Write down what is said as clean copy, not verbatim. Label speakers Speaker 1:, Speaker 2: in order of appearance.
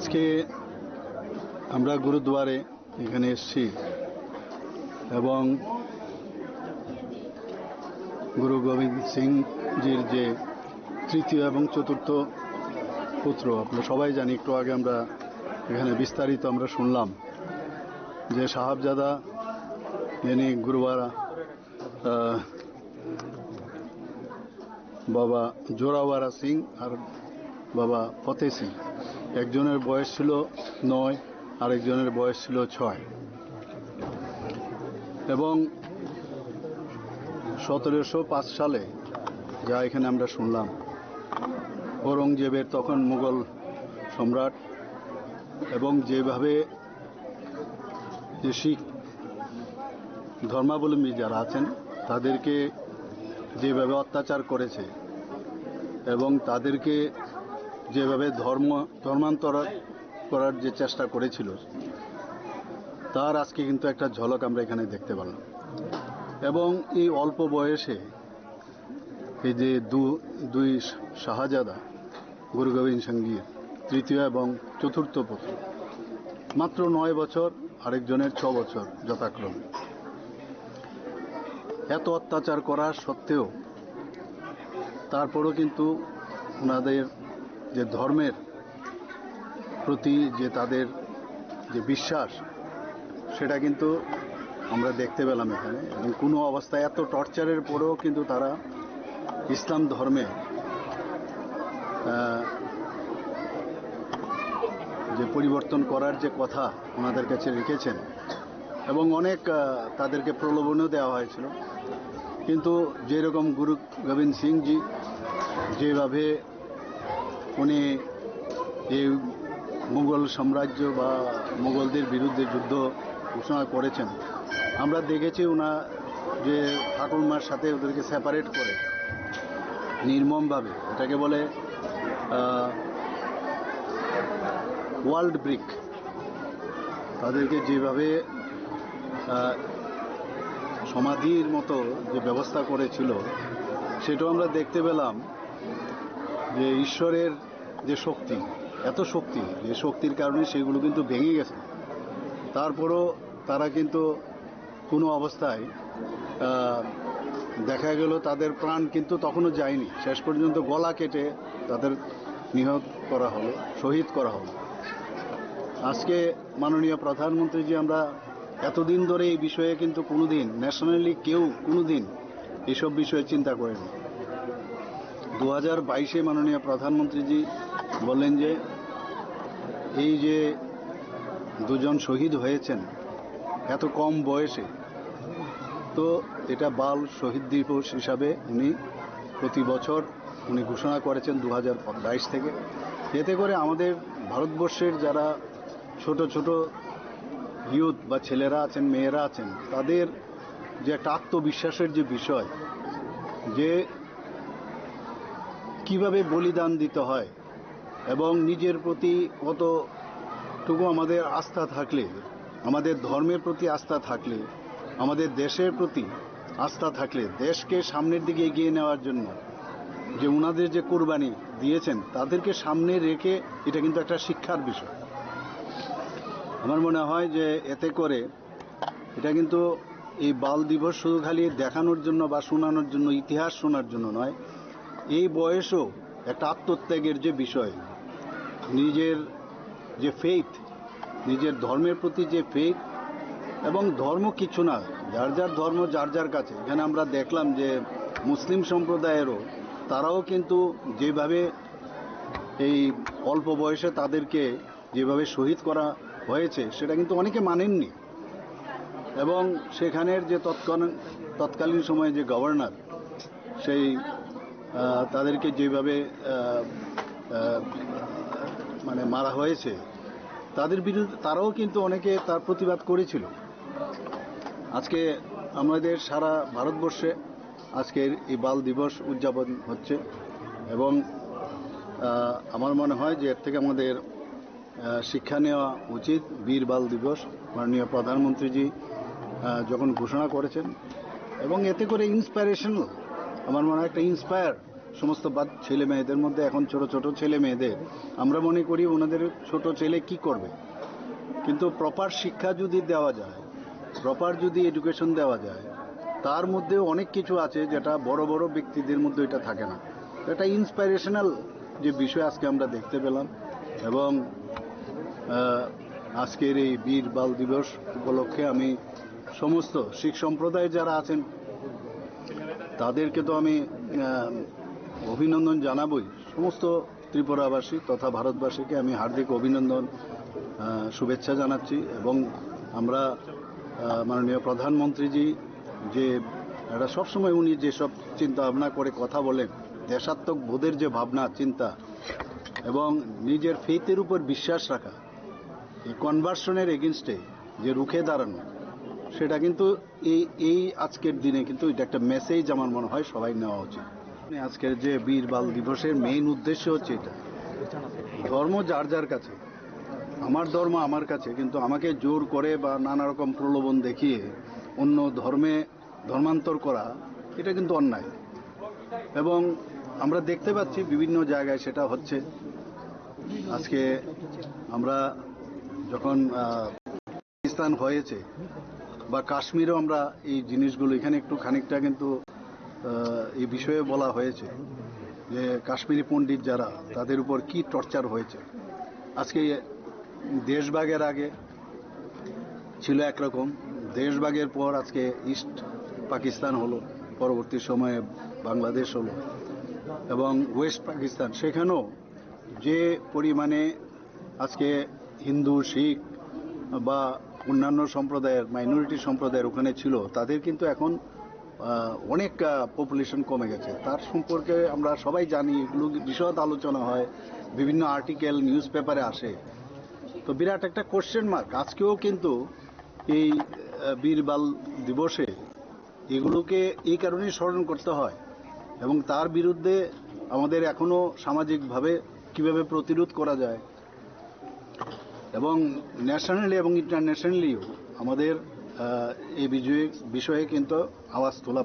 Speaker 1: আজকে আমরা গুরুদুয়ারে এখানে এসেছি এবং গুরু গোবিন্দ সিংজির যে তৃতীয় এবং চতুর্থ পুত্র, আপনারা সবাই জানি, একটু আগে আমরা এখানে বিস্তারিত আমরা শুনলাম যে সাহাবজাদা যিনি গুরুবারা বাবা জোরাওয়ারা সিং আর বাবা ফতে সিং, একজনের বয়স ছিল 9, আরেকজনের বয়স ছিল 6 এবং 1705 সালে যা এখানে আমরা শুনলাম, ঔরঙ্গজেবের তখন মুঘল সম্রাট এবং যেভাবে যে শিখ ধর্মাবলম্বী যারা আছেন তাদেরকে যেভাবে অত্যাচার করেছে এবং তাদেরকে যেভাবে ধর্মান্তর করার যে চেষ্টা করেছিল, তার আজকে কিন্তু একটা ঝলক আমরা এখানে দেখতে পেলাম। এবং এই অল্প বয়সে এই যে দুই শাহজাদা গুরু গোবিন্দ সিংজির তৃতীয় এবং চতুর্থ পুত্র, মাত্র 9 বছর, আরেকজনের 6 বছর যথাক্রমে, এত অত্যাচার করা সত্ত্বেও তারপরও কিন্তু ওনাদের যে ধর্মের প্রতি যে তাদের যে বিশ্বাস, সেটা কিন্তু আমরা দেখতে পেলাম এখানে। এবং কোনো অবস্থায় এত টর্চারের পরেও কিন্তু তারা ইসলাম ধর্মে যে পরিবর্তন করার যে কথা ওনাদের কাছে রেখেছেন এবং অনেক তাদেরকে প্রলোভনও দেওয়া হয়েছিল। কিন্তু যেরকম গুরু গোবিন্দ সিংজি যেভাবে উনি এই মুঘল সাম্রাজ্য বা মুঘলদের বিরুদ্ধে যুদ্ধ ঘোষণা করেছেন, আমরা দেখেছি ওনার যে ঠাকুরমার সাথে ওদেরকে সেপারেট করে নির্মমভাবে, এটাকে বলে ওয়ার্ল্ড ব্রিক, তাদেরকে যেভাবে সমাধির মতো যে ব্যবস্থা করেছিল, সেটাও আমরা দেখতে পেলাম যে ঈশ্বরের যে শক্তি, এত শক্তি, যে শক্তির কারণে সেগুলো কিন্তু ভেঙে গেছে। তারপরও তারা কিন্তু কোনো অবস্থায় দেখা গেল তাদের প্রাণ কিন্তু তখনও যায়নি, শেষ পর্যন্ত গলা কেটে তাদের নিহত করা হলো, শহীদ করা হলো। আজকে মাননীয় প্রধানমন্ত্রীজি, আমরা এতদিন ধরে এই বিষয়ে কিন্তু কোনোদিন ন্যাশনালি কেউ কোনোদিন এসব বিষয়ে চিন্তা করেনি। 2022-এ মাননীয় প্রধানমন্ত্রীজি বললেন যে এই যে দুজন শহীদ হয়েছেন এত কম বয়সে, তো এটা বাল শহীদ দিবস হিসাবে উনি প্রতি বছর উনি ঘোষণা করেছেন 2022 থেকে। এতে করে আমাদের ভারতবর্ষের যারা ছোট ছোট ইয়ুথ বা ছেলেরা আছেন, মেয়েরা আছেন, তাদের যে একটা আত্মবিশ্বাসের যে বিষয়, যে কিভাবে বলিদান দিতে হয় এবং নিজের প্রতি কতটুকু আমাদের আস্থা থাকলে, আমাদের ধর্মের প্রতি আস্থা থাকলে, আমাদের দেশের প্রতি আস্থা থাকলে, দেশকে সামনের দিকে এগিয়ে নেওয়ার জন্য যে ওনাদের যে কোরবানি দিয়েছেন, তাদেরকে সামনে রেখে এটা কিন্তু একটা শিক্ষার বিষয়। আমার মনে হয় যে এতে করে এটা কিন্তু এই বাল দিবস শুধু খালি দেখানোর জন্য বা শোনানোর জন্য, ইতিহাস শোনার জন্য নয়, এই বয়সেও একটা আত্মত্যাগের যে বিষয়, নিজের যে ফেইথ, নিজের ধর্মের প্রতি যে ফেইথ, এবং ধর্ম কিছু না, যার যার ধর্ম যার যার কাছে। এখানে আমরা দেখলাম যে মুসলিম সম্প্রদায়েরও তারাও কিন্তু যেভাবে এই অল্প বয়সে তাদেরকে যেভাবে শহীদ করা হয়েছে, সেটা কিন্তু অনেকে মানেননি। এবং সেখানের যে তৎকালীন সময়ে যে গভর্নর, সেই তাদেরকে যেভাবে মানে মারা হয়েছে, তাদের বিরুদ্ধে তারাও কিন্তু অনেকে তার প্রতিবাদ করেছিল। আজকে আমাদের সারা ভারতবর্ষে আজকের এই বাল দিবস উদযাপন হচ্ছে এবং আমার মনে হয় যে এর থেকে আমাদের শিক্ষা নেওয়া উচিত। বীর বাল দিবস মাননীয় প্রধানমন্ত্রীজি যখন ঘোষণা করেছেন, এবং এতে করে ইন্সপায়ারেশনাল, আমার মনে হয় একটা ইন্সপায়ার সমস্ত ছেলে মেয়েদের মধ্যে এখন ছোট ছোট ছেলে মেয়েদের আমরা মনে করি ওনাদের ছোট ছেলে কি করবে, কিন্তু প্রপার শিক্ষা যদি দেওয়া যায়, প্রপার যদি এডুকেশন দেওয়া যায়, তার মধ্যে অনেক কিছু আছে যেটা বড় বড় ব্যক্তিদের মধ্যে এটা থাকে না। এটা ইন্সপাইরেশনাল যে বিষয় আজকে আমরা দেখতে পেলাম। এবং আজকের এই বীর বাল দিবস উপলক্ষে আমি সমস্ত শিখ সম্প্রদায় যারা আছেন তাদেরকে তো আমি অভিনন্দন জানাবই। সমস্ত ত্রিপুরাবাসী তথা ভারতবাসীকে আমি হার্দিক অভিনন্দন, শুভেচ্ছা জানাচ্ছি। এবং আমরা মাননীয় প্রধানমন্ত্রীজি যে এটা সবসময় উনি যেসব চিন্তা ভাবনা করে কথা বলেন, দেশাত্মক বোধের যে ভাবনা চিন্তা এবং নিজের ফেইথের উপর বিশ্বাস রাখা, এই কনভার্সনের এগেনস্টে যে রুখে দাঁড়ানো, সেটা কিন্তু এই আজকের দিনে কিন্তু এটা একটা মেসেজ আমার মনে হয় সবাই নেওয়া উচিত। আজকের যে বীর বাল দিবসের মেইন উদ্দেশ্য হচ্ছে এটা, ধর্ম যার যার কাছে, আমার ধর্ম আমার কাছে, কিন্তু আমাকে জোর করে বা নানা রকম প্রলোভন দেখিয়ে অন্য ধর্মে ধর্মান্তর করা এটা কিন্তু অন্যায়। এবং আমরা দেখতে পাচ্ছি বিভিন্ন জায়গায় সেটা হচ্ছে। আজকে আমরা যখন পাকিস্তান হয়েছে বা কাশ্মীরও আমরা এই জিনিসগুলো এখানে একটু খানিকটা কিন্তু এই বিষয়ে বলা হয়েছে যে কাশ্মীরি পণ্ডিত যারা তাদের উপর কি টর্চার হয়েছে। আজকে দেশভাগের আগে ছিল একরকম, দেশভাগের পর আজকে ইস্ট পাকিস্তান হলো, পরবর্তী সময়ে বাংলাদেশ হলো, এবং ওয়েস্ট পাকিস্তান, সেখানেও যে পরিমাণে আজকে হিন্দু শিখ বা অন্যান্য সম্প্রদায়ের মাইনরিটি সম্প্রদায়ের ওখানে ছিল, তাদের কিন্তু এখন অনেক পপুলেশন কমে গেছে। তার সম্পর্কে আমরা সবাই জানি, এগুলো বিশদ আলোচনা হয়, বিভিন্ন আর্টিকেল নিউজ পেপারে আসে। তো বিরাট একটা কোশ্চেন মার্ক আজকেও কিন্তু এই বীর বাল দিবসে এগুলোকে এই কারণেই স্মরণ করতে হয় এবং তার বিরুদ্ধে আমাদের এখনো সামাজিকভাবে কিভাবে প্রতিরোধ করা যায় এবং ন্যাশনালি এবং ইন্টারন্যাশনালিও আমাদের এই বিষয়ে কিন্তু আওয়াজ তোলা